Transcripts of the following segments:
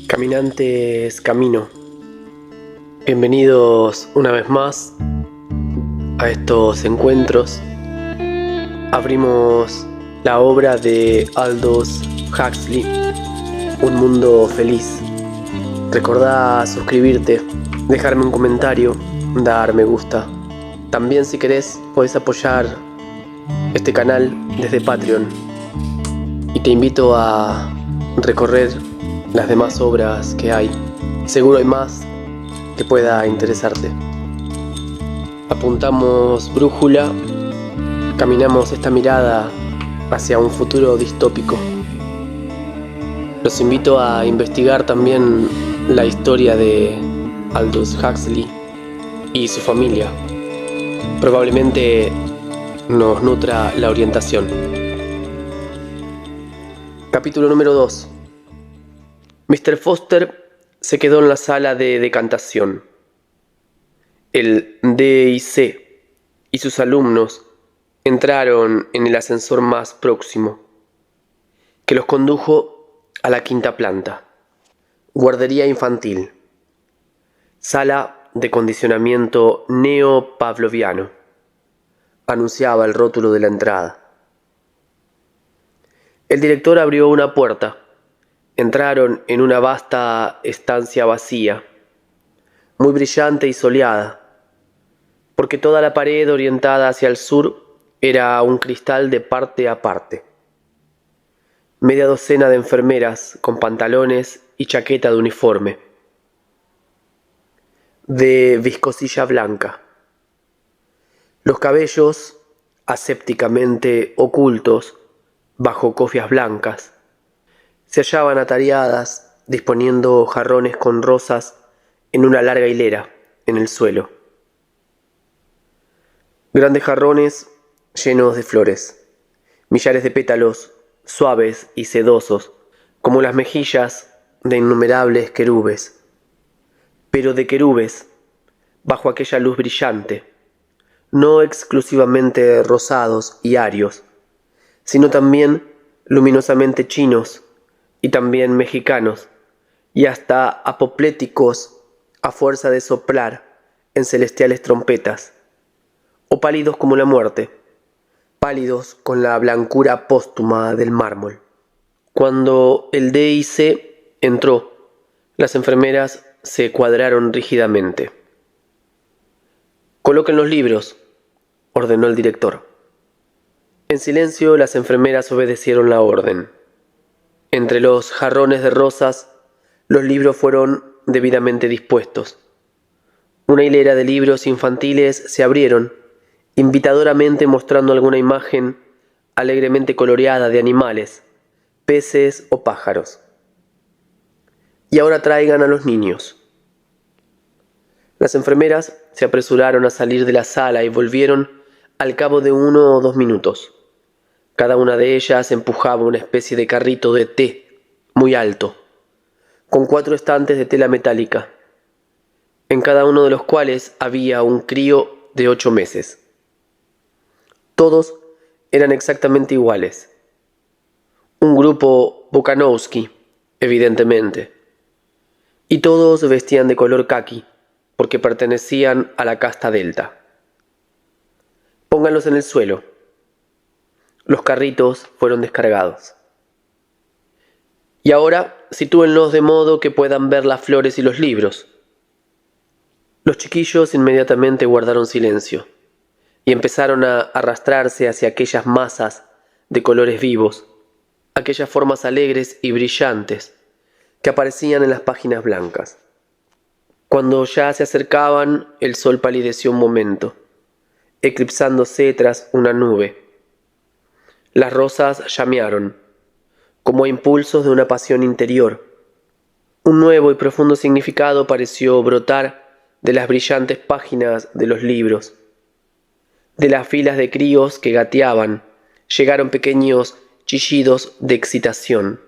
Caminantes camino, bienvenidos una vez más a estos encuentros. Abrimos la obra de Aldous Huxley, Un mundo feliz. Recordá suscribirte, dejarme un comentario, dar me gusta. También, si querés, podés apoyar este canal desde Patreon. Y te invito a recorrer las demás obras que hay. Seguro hay más que pueda interesarte. Apuntamos brújula, caminamos esta mirada hacia un futuro distópico. Los invito a investigar también la historia de Aldous Huxley y su familia. Probablemente nos nutra la orientación. Capítulo número 2. Mr. Foster se quedó en la sala de decantación. El D.I.C. y sus alumnos entraron en el ascensor más próximo, que los condujo a la quinta planta. Guardería infantil. Sala de condicionamiento neopavloviano, anunciaba el rótulo de la entrada. El director abrió una puerta. Entraron en una vasta estancia vacía, muy brillante y soleada, porque toda la pared orientada hacia el sur era un cristal de parte a parte. Media docena de enfermeras con pantalones y chaqueta de uniforme, de viscosilla blanca. Los cabellos asépticamente ocultos bajo cofias blancas se hallaban atareadas, disponiendo jarrones con rosas en una larga hilera en el suelo. Grandes jarrones llenos de flores, millares de pétalos suaves y sedosos, como las mejillas de innumerables querubes, pero de querubes bajo aquella luz brillante, no exclusivamente rosados y arios, sino también luminosamente chinos, y también mexicanos, y hasta apopléticos a fuerza de soplar en celestiales trompetas, o pálidos como la muerte, pálidos con la blancura póstuma del mármol. Cuando el D.I.C. entró, las enfermeras se cuadraron rígidamente. «Coloquen los libros», ordenó el director. En silencio, las enfermeras obedecieron la orden. Entre los jarrones de rosas, los libros fueron debidamente dispuestos. Una hilera de libros infantiles se abrieron, invitadoramente mostrando alguna imagen alegremente coloreada de animales, peces o pájaros. «Y ahora traigan a los niños». Las enfermeras se apresuraron a salir de la sala y volvieron al cabo de 1 o 2 minutos. Cada una de ellas empujaba una especie de carrito de té muy alto, con 4 estantes de tela metálica, en cada uno de los cuales había un crío de 8 meses. Todos eran exactamente iguales. Un grupo Bokanowski, evidentemente. Y todos vestían de color caqui, porque pertenecían a la casta delta. «Pónganlos en el suelo». Los carritos fueron descargados. «Y ahora sitúenlos de modo que puedan ver las flores y los libros». Los chiquillos inmediatamente guardaron silencio y empezaron a arrastrarse hacia aquellas masas de colores vivos, aquellas formas alegres y brillantes que aparecían en las páginas blancas. Cuando ya se acercaban, el sol palideció un momento, eclipsándose tras una nube. Las rosas llamearon, como a impulsos de una pasión interior. Un nuevo y profundo significado pareció brotar de las brillantes páginas de los libros. De las filas de críos que gateaban, llegaron pequeños chillidos de excitación,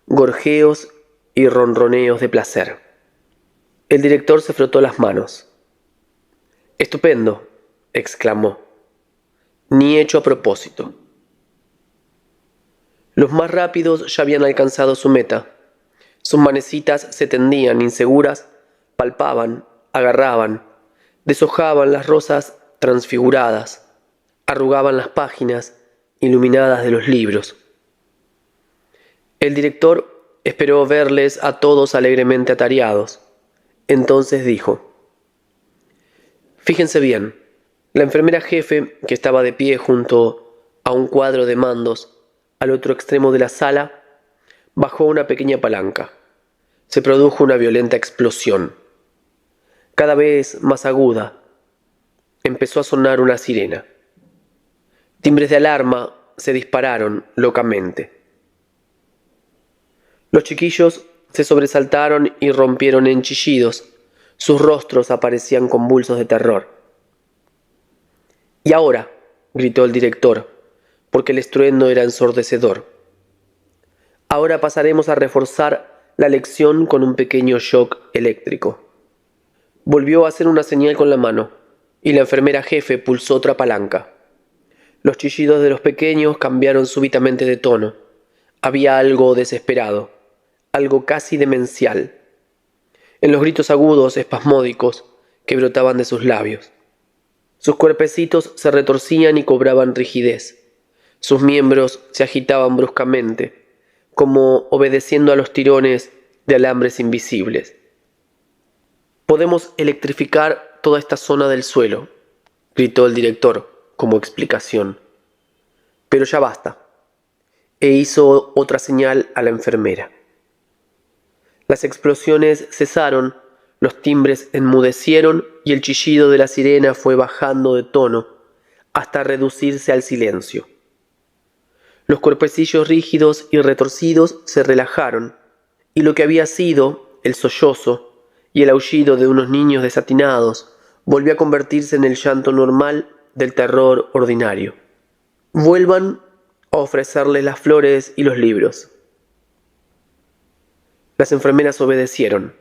gorjeos y ronroneos de placer. El director se frotó las manos. «Estupendo», exclamó. «Ni hecho a propósito». Los más rápidos ya habían alcanzado su meta. Sus manecitas se tendían inseguras, palpaban, agarraban, deshojaban las rosas transfiguradas, arrugaban las páginas iluminadas de los libros. El director esperó verles a todos alegremente atareados. Entonces dijo: «Fíjense bien, la enfermera jefe, que estaba de pie junto a un cuadro de mandos al otro extremo de la sala, bajó una pequeña palanca. Se produjo una violenta explosión. Cada vez más aguda, empezó a sonar una sirena. Timbres de alarma se dispararon locamente. Los chiquillos se sobresaltaron y rompieron en chillidos. Sus rostros aparecían convulsos de terror. «Y ahora», gritó el director, porque el estruendo era ensordecedor, «ahora pasaremos a reforzar la lección con un pequeño shock eléctrico». Volvió a hacer una señal con la mano, y la enfermera jefe pulsó otra palanca. Los chillidos de los pequeños cambiaron súbitamente de tono. Había algo desesperado, algo casi demencial, en los gritos agudos, espasmódicos, que brotaban de sus labios. Sus cuerpecitos se retorcían y cobraban rigidez. Sus miembros se agitaban bruscamente, como obedeciendo a los tirones de alambres invisibles. «Podemos electrificar toda esta zona del suelo», gritó el director como explicación. «Pero ya basta», e hizo otra señal a la enfermera. Las explosiones cesaron, los timbres enmudecieron y el chillido de la sirena fue bajando de tono hasta reducirse al silencio. Los cuerpecillos rígidos y retorcidos se relajaron, y lo que había sido el sollozo y el aullido de unos niños desatinados volvió a convertirse en el llanto normal del terror ordinario. «Vuelvan a ofrecerles las flores y los libros». Las enfermeras obedecieron.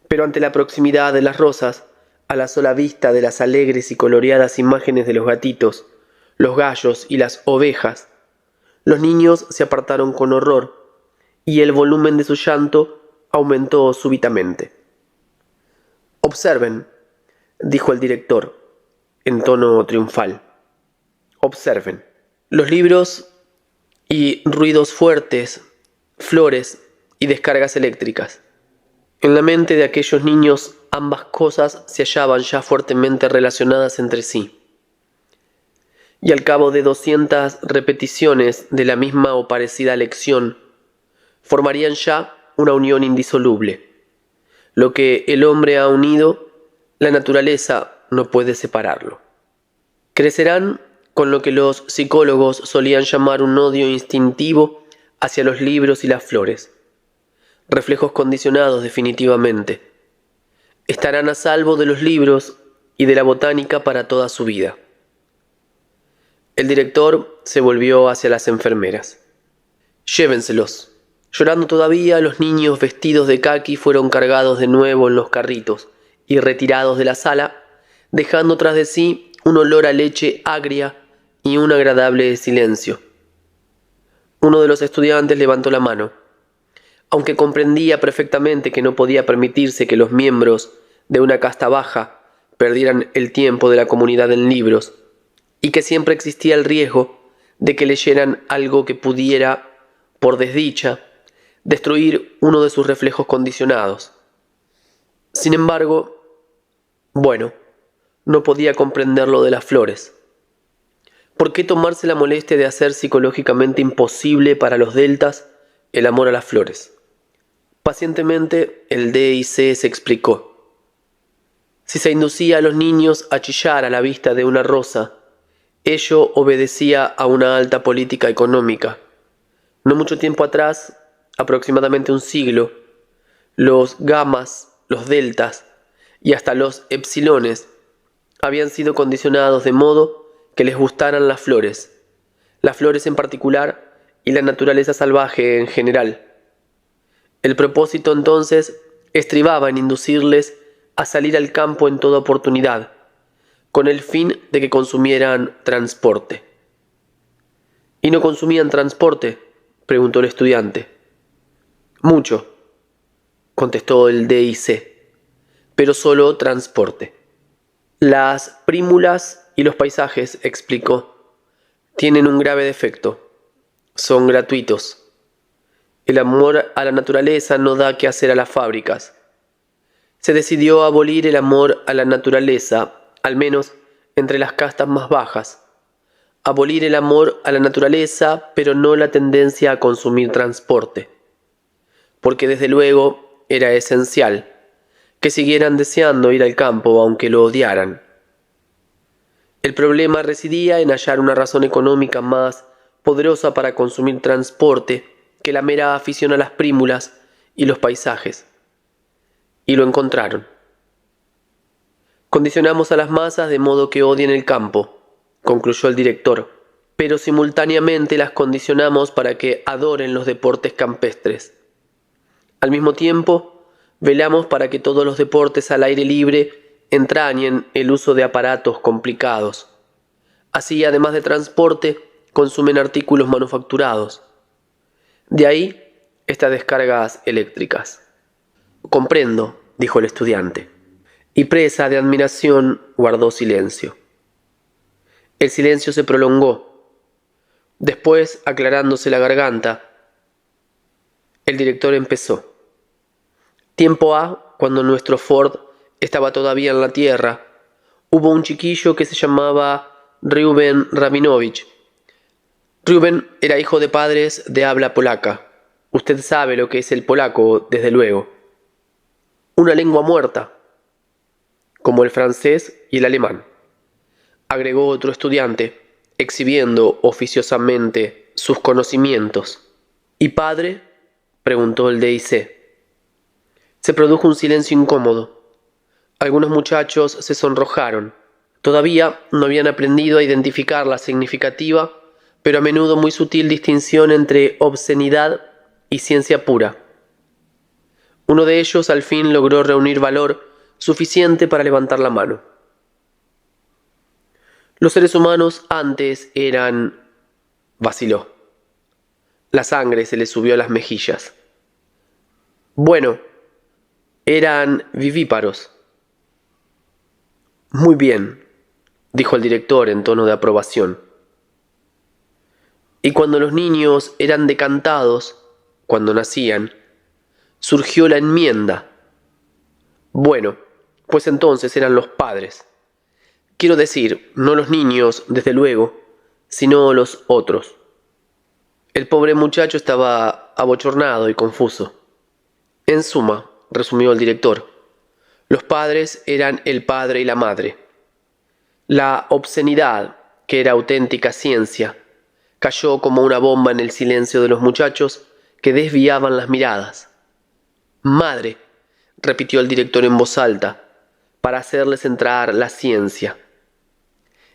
Pero ante la proximidad de las rosas, a la sola vista de las alegres y coloreadas imágenes de los gatitos, los gallos y las ovejas, los niños se apartaron con horror, y el volumen de su llanto aumentó súbitamente. «Observen», dijo el director, en tono triunfal. «Observen. Los libros y ruidos fuertes, flores y descargas eléctricas. En la mente de aquellos niños ambas cosas se hallaban ya fuertemente relacionadas entre sí. Y al cabo de 200 repeticiones de la misma o parecida lección, formarían ya una unión indisoluble. Lo que el hombre ha unido, la naturaleza no puede separarlo. Crecerán con lo que los psicólogos solían llamar un odio instintivo hacia los libros y las flores. Reflejos condicionados definitivamente. Estarán a salvo de los libros y de la botánica para toda su vida». El director se volvió hacia las enfermeras. «Llévenselos». Llorando todavía, los niños vestidos de caqui fueron cargados de nuevo en los carritos y retirados de la sala, dejando tras de sí un olor a leche agria y un agradable silencio. Uno de los estudiantes levantó la mano. Aunque comprendía perfectamente que no podía permitirse que los miembros de una casta baja perdieran el tiempo de la comunidad en libros, y que siempre existía el riesgo de que leyeran algo que pudiera, por desdicha, destruir uno de sus reflejos condicionados. Sin embargo, no podía comprender lo de las flores. ¿Por qué tomarse la molestia de hacer psicológicamente imposible para los deltas el amor a las flores? Pacientemente, el D y C se explicó. Si se inducía a los niños a chillar a la vista de una rosa, ello obedecía a una alta política económica. No mucho tiempo atrás, aproximadamente un siglo, los gamas, los deltas y hasta los epsilones habían sido condicionados de modo que les gustaran las flores en particular y la naturaleza salvaje en general. El propósito entonces estribaba en inducirles a salir al campo en toda oportunidad, con el fin de que consumieran transporte. ¿Y no consumían transporte?, preguntó el estudiante. Mucho, contestó el DIC, pero solo transporte. Las prímulas y los paisajes, explicó, tienen un grave defecto. Son gratuitos. El amor a la naturaleza no da que hacer a las fábricas. Se decidió abolir el amor a la naturaleza, al menos entre las castas más bajas. Abolir el amor a la naturaleza, pero no la tendencia a consumir transporte. Porque desde luego era esencial que siguieran deseando ir al campo aunque lo odiaran. El problema residía en hallar una razón económica más poderosa para consumir transporte que la mera afición a las prímulas y los paisajes. Y lo encontraron. Condicionamos a las masas de modo que odien el campo, concluyó el director, pero simultáneamente las condicionamos para que adoren los deportes campestres. Al mismo tiempo, velamos para que todos los deportes al aire libre entrañen el uso de aparatos complicados. Así, además de transporte, consumen artículos manufacturados. De ahí estas descargas eléctricas. Comprendo, dijo el estudiante, y presa de admiración guardó silencio. El silencio se prolongó. Después, aclarándose la garganta, el director empezó. Tiempo ha, cuando nuestro Ford estaba todavía en la tierra, hubo un chiquillo que se llamaba Reuben Rabinovich. Reuben era hijo de padres de habla polaca. Usted sabe lo que es el polaco, desde luego. Una lengua muerta, como el francés y el alemán, agregó otro estudiante, exhibiendo oficiosamente sus conocimientos. ¿Y padre?, preguntó el DIC. Se produjo un silencio incómodo. Algunos muchachos se sonrojaron. Todavía no habían aprendido a identificar la significativa, pero a menudo muy sutil distinción entre obscenidad y ciencia pura. Uno de ellos al fin logró reunir valor suficiente para levantar la mano. Los seres humanos antes eran... vaciló. La sangre se le subió a las mejillas. Bueno, eran vivíparos. Muy bien, dijo el director en tono de aprobación. Y cuando los niños eran decantados, cuando nacían, surgió la enmienda. Bueno, pues entonces eran los padres. Quiero decir, no los niños, desde luego, sino los otros. El pobre muchacho estaba abochornado y confuso. En suma, resumió el director, los padres eran el padre y la madre. La obscenidad, que era auténtica ciencia, cayó como una bomba en el silencio de los muchachos que desviaban las miradas. Madre, repitió el director en voz alta, para hacerles entrar la ciencia.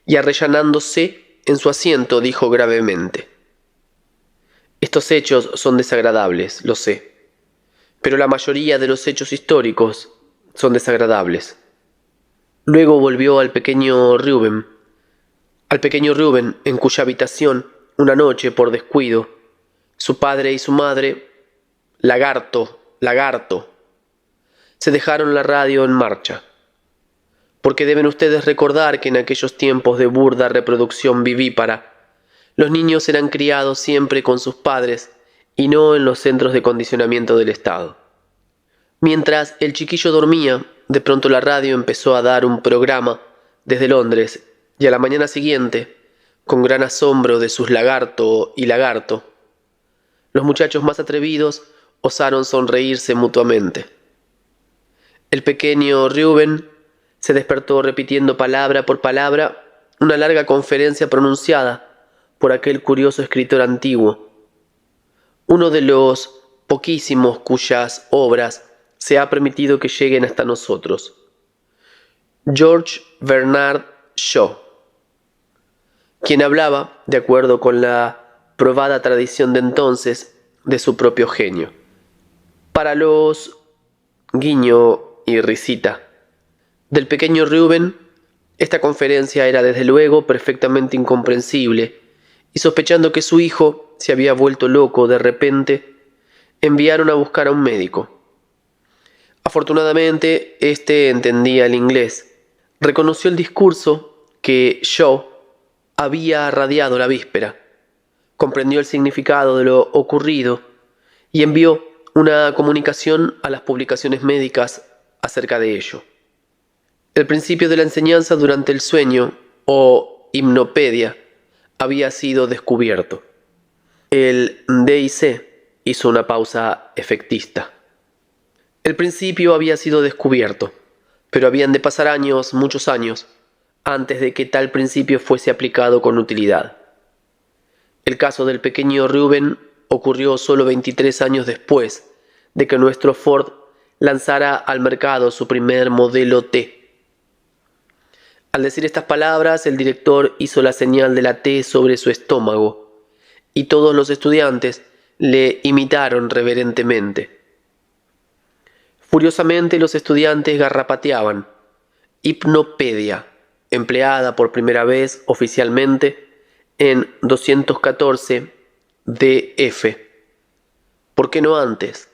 Y arrellanándose en su asiento dijo gravemente: estos hechos son desagradables, lo sé, pero la mayoría de los hechos históricos son desagradables. Luego volvió al pequeño Reuben, en cuya habitación, una noche, por descuido, su padre y su madre, lagarto, se dejaron la radio en marcha. Porque deben ustedes recordar que en aquellos tiempos de burda reproducción vivípara, los niños eran criados siempre con sus padres y no en los centros de condicionamiento del Estado. Mientras el chiquillo dormía, de pronto la radio empezó a dar un programa desde Londres y a la mañana siguiente, con gran asombro de sus lagarto, los muchachos más atrevidos osaron sonreírse mutuamente. El pequeño Reuben se despertó repitiendo palabra por palabra una larga conferencia pronunciada por aquel curioso escritor antiguo, uno de los poquísimos cuyas obras se ha permitido que lleguen hasta nosotros, George Bernard Shaw, quien hablaba, de acuerdo con la probada tradición de entonces, de su propio genio. Para los guiño y risita del pequeño Reuben, esta conferencia era desde luego perfectamente incomprensible y sospechando que su hijo se había vuelto loco de repente, enviaron a buscar a un médico. Afortunadamente, éste entendía el inglés. Reconoció el discurso que Shaw había radiado la víspera, comprendió el significado de lo ocurrido y envió una comunicación a las publicaciones médicas acerca de ello. El principio de la enseñanza durante el sueño, o hipnopedia, había sido descubierto. El D.I.C. hizo una pausa efectista. El principio había sido descubierto, pero habían de pasar años, muchos años, antes de que tal principio fuese aplicado con utilidad. El caso del pequeño Reuben ocurrió solo 23 años después de que nuestro Ford lanzara al mercado su primer modelo T. Al decir estas palabras, el director hizo la señal de la T sobre su estómago, y todos los estudiantes le imitaron reverentemente. Furiosamente los estudiantes garrapateaban. Hipnopedia, empleada por primera vez oficialmente en 214 DF. ¿Por qué no antes?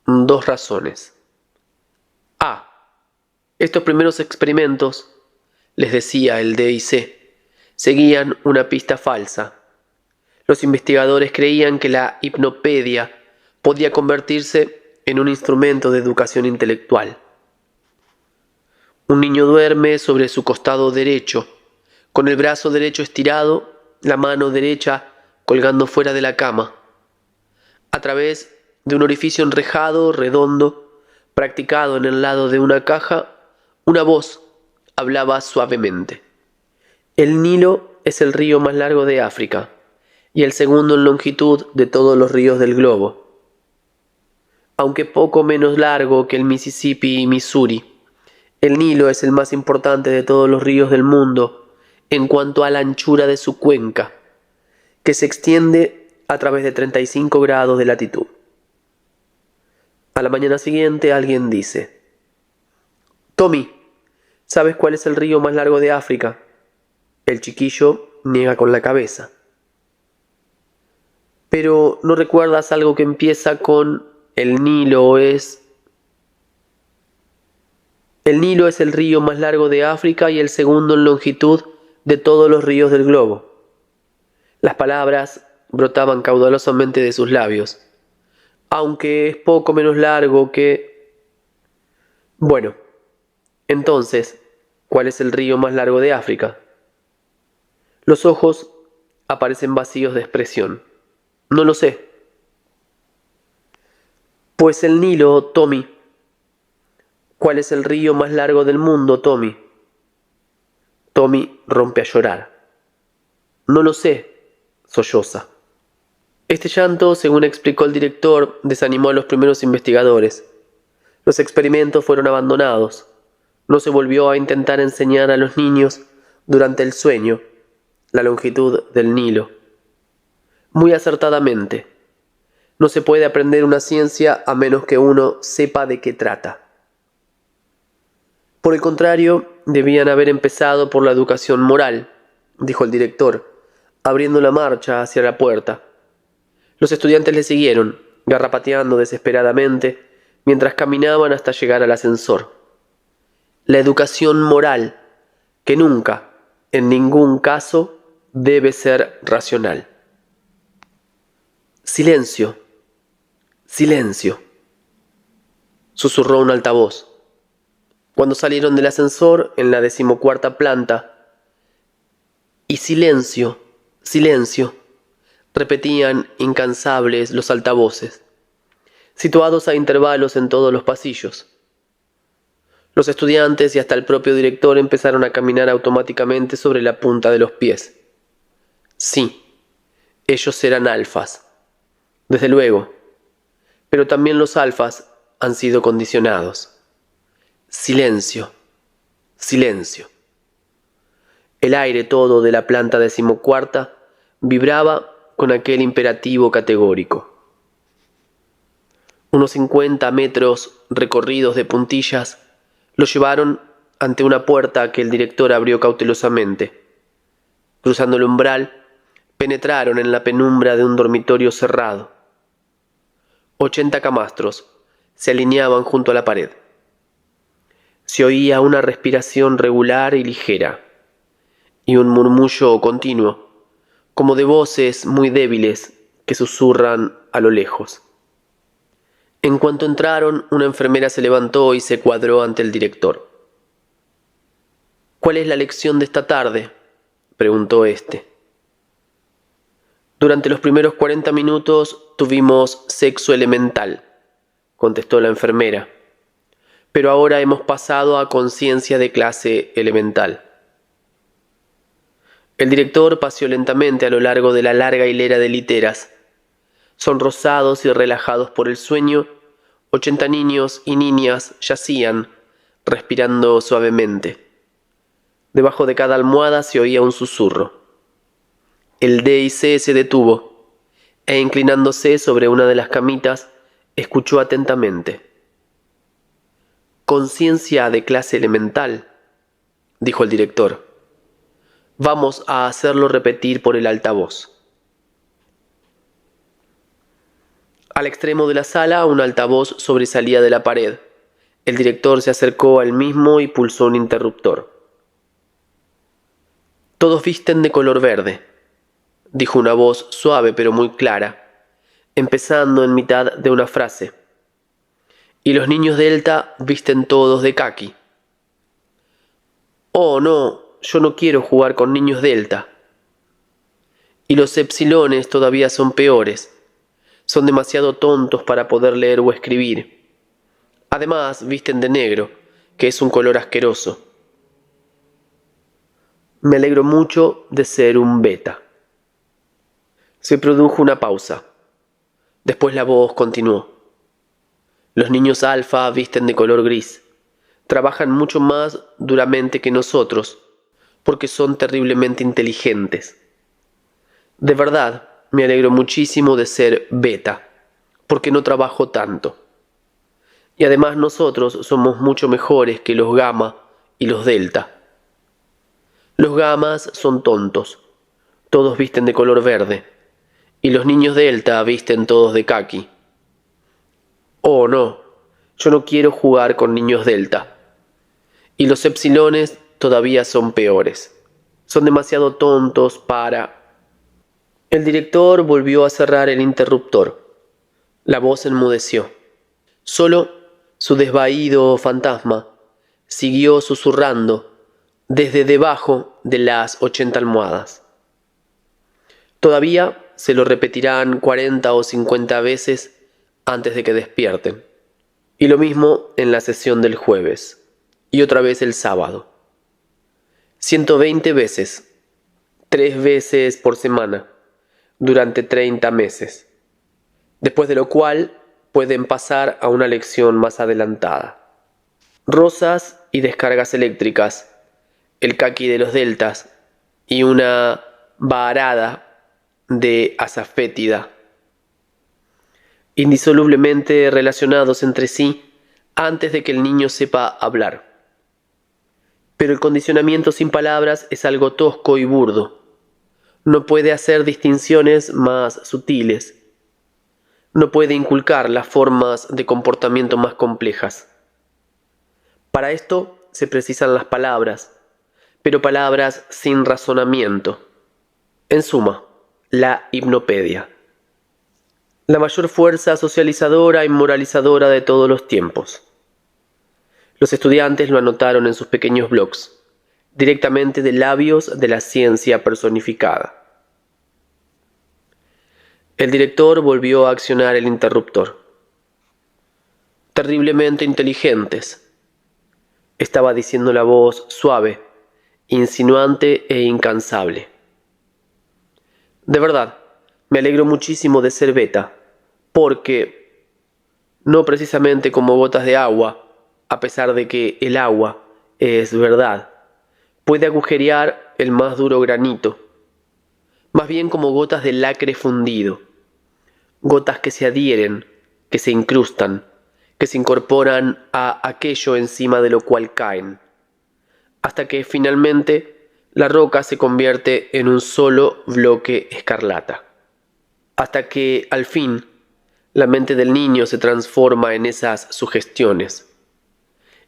Dos razones. A. Estos primeros experimentos, les decía el D.I.C., seguían una pista falsa. Los investigadores creían que la hipnopedia podía convertirse en un instrumento de educación intelectual. Un niño duerme sobre su costado derecho, con el brazo derecho estirado, la mano derecha colgando fuera de la cama. A través de un orificio enrejado, redondo, practicado en el lado de una caja, una voz hablaba suavemente. El Nilo es el río más largo de África y el segundo en longitud de todos los ríos del globo. Aunque poco menos largo que el Mississippi y Missouri, el Nilo es el más importante de todos los ríos del mundo en cuanto a la anchura de su cuenca, que se extiende a través de 35 grados de latitud. A la mañana siguiente alguien dice: «Tommy, ¿sabes cuál es el río más largo de África?». El chiquillo niega con la cabeza. «¿Pero no recuerdas algo que empieza con el Nilo es...»? El Nilo es el río más largo de África y el segundo en longitud de todos los ríos del globo. Las palabras brotaban caudalosamente de sus labios. Aunque es poco menos largo que... Bueno, entonces, ¿cuál es el río más largo de África? Los ojos aparecen vacíos de expresión. No lo sé. Pues el Nilo, Tommy. ¿Cuál es el río más largo del mundo, Tommy? Tommy rompe a llorar. No lo sé, solloza. Este llanto, según explicó el director, desanimó a los primeros investigadores. Los experimentos fueron abandonados. No se volvió a intentar enseñar a los niños durante el sueño la longitud del Nilo. Muy acertadamente, no se puede aprender una ciencia a menos que uno sepa de qué trata. Por el contrario, debían haber empezado por la educación moral, dijo el director, abriendo la marcha hacia la puerta. Los estudiantes le siguieron, garrapateando desesperadamente, mientras caminaban hasta llegar al ascensor. La educación moral, que nunca, en ningún caso, debe ser racional. «Silencio, silencio», susurró un altavoz. Cuando salieron del ascensor en la 14ª planta, «y silencio, silencio», repetían incansables los altavoces, situados a intervalos en todos los pasillos. Los estudiantes y hasta el propio director empezaron a caminar automáticamente sobre la punta de los pies. Sí, ellos eran alfas. Desde luego, pero también los alfas han sido condicionados. Silencio, silencio. El aire todo de la planta 14ª vibraba con aquel imperativo categórico. Unos 50 metros recorridos de puntillas lo llevaron ante una puerta que el director abrió cautelosamente. Cruzando el umbral, penetraron en la penumbra de un dormitorio cerrado. 80 camastros se alineaban junto a la pared. Se oía una respiración regular y ligera, y un murmullo continuo, como de voces muy débiles que susurran a lo lejos. En cuanto entraron, una enfermera se levantó y se cuadró ante el director. «¿Cuál es la lección de esta tarde?», preguntó éste. «Durante los primeros 40 minutos tuvimos sexo elemental», contestó la enfermera. «Pero ahora hemos pasado a conciencia de clase elemental». El director paseó lentamente a lo largo de la larga hilera de literas. Sonrosados y relajados por el sueño, 80 niños y niñas yacían, respirando suavemente. Debajo de cada almohada se oía un susurro. El D.I.C. se detuvo, e inclinándose sobre una de las camitas, escuchó atentamente. «Conciencia de clase elemental», dijo el director. «Vamos a hacerlo repetir por el altavoz». Al extremo de la sala, un altavoz sobresalía de la pared. El director se acercó al mismo y pulsó un interruptor. «Todos visten de color verde», dijo una voz suave pero muy clara, empezando en mitad de una frase. «Y los niños Delta visten todos de caqui». «Oh, no, yo no quiero jugar con niños Delta». «Y los epsilones todavía son peores. Son demasiado tontos para poder leer o escribir. Además, visten de negro, que es un color asqueroso». «Me alegro mucho de ser un beta». Se produjo una pausa. Después la voz continuó. «Los niños alfa visten de color gris. Trabajan mucho más duramente que nosotros, porque son terriblemente inteligentes. De verdad, me alegro muchísimo de ser beta, porque no trabajo tanto. Y además nosotros somos mucho mejores que los gamma y los delta. Los gamas son tontos, todos visten de color verde, y los niños delta visten todos de caqui. Oh, no, yo no quiero jugar con niños delta. Y los epsilones todavía son peores. Son demasiado tontos para...». El director volvió a cerrar el interruptor. La voz enmudeció. Solo su desvaído fantasma siguió susurrando desde debajo de las 80 almohadas. Todavía se lo repetirán 40 o 50 veces antes de que despierten. Y lo mismo en la sesión del jueves. Y otra vez el sábado. 120 veces. 3 veces por semana. Durante 30 meses. Después de lo cual pueden pasar a una lección más adelantada. Rosas y descargas eléctricas. El caqui de los deltas. Y una varada de azafétida, indisolublemente relacionados entre sí antes de que el niño sepa hablar. Pero el condicionamiento sin palabras es algo tosco y burdo. No puede hacer distinciones más sutiles. No puede inculcar las formas de comportamiento más complejas. Para esto se precisan las palabras, pero palabras sin razonamiento. En suma, la hipnopedia. La mayor fuerza socializadora y moralizadora de todos los tiempos. Los estudiantes lo anotaron en sus pequeños blogs, directamente de labios de la ciencia personificada. El director volvió a accionar el interruptor. «Terriblemente inteligentes», estaba diciendo la voz suave, insinuante e incansable. «De verdad, me alegro muchísimo de ser beta, porque, no precisamente como gotas de agua, a pesar de que el agua, es verdad, puede agujerear el más duro granito, más bien como gotas de lacre fundido, gotas que se adhieren, que se incrustan, que se incorporan a aquello encima de lo cual caen, hasta que finalmente la roca se convierte en un solo bloque escarlata, hasta que, al fin, la mente del niño se transforma en esas sugestiones.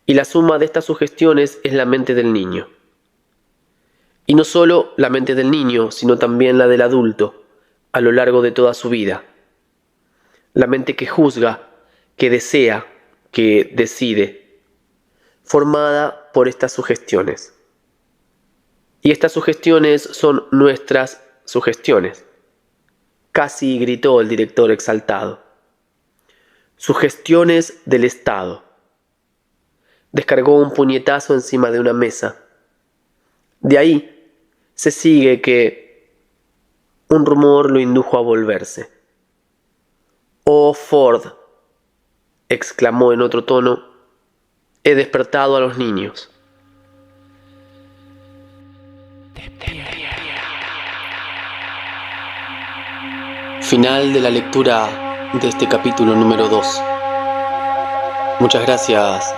Y la suma de estas sugestiones es la mente del niño. Y no solo la mente del niño, sino también la del adulto, a lo largo de toda su vida. La mente que juzga, que desea, que decide, formada por estas sugestiones. Y estas sugestiones son nuestras sugestiones. Casi gritó el director exaltado. Sugestiones del Estado. Descargó un puñetazo encima de una mesa. De ahí se sigue que un rumor lo indujo a volverse. «Oh, Ford», exclamó en otro tono, «he despertado a los niños». Final de la lectura de este capítulo número 2. Muchas gracias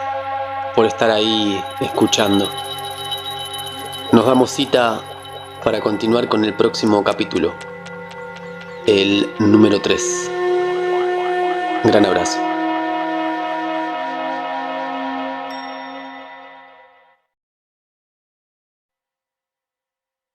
por estar ahí escuchando. Nos damos cita para continuar con el próximo capítulo, el número 3. Gran abrazo.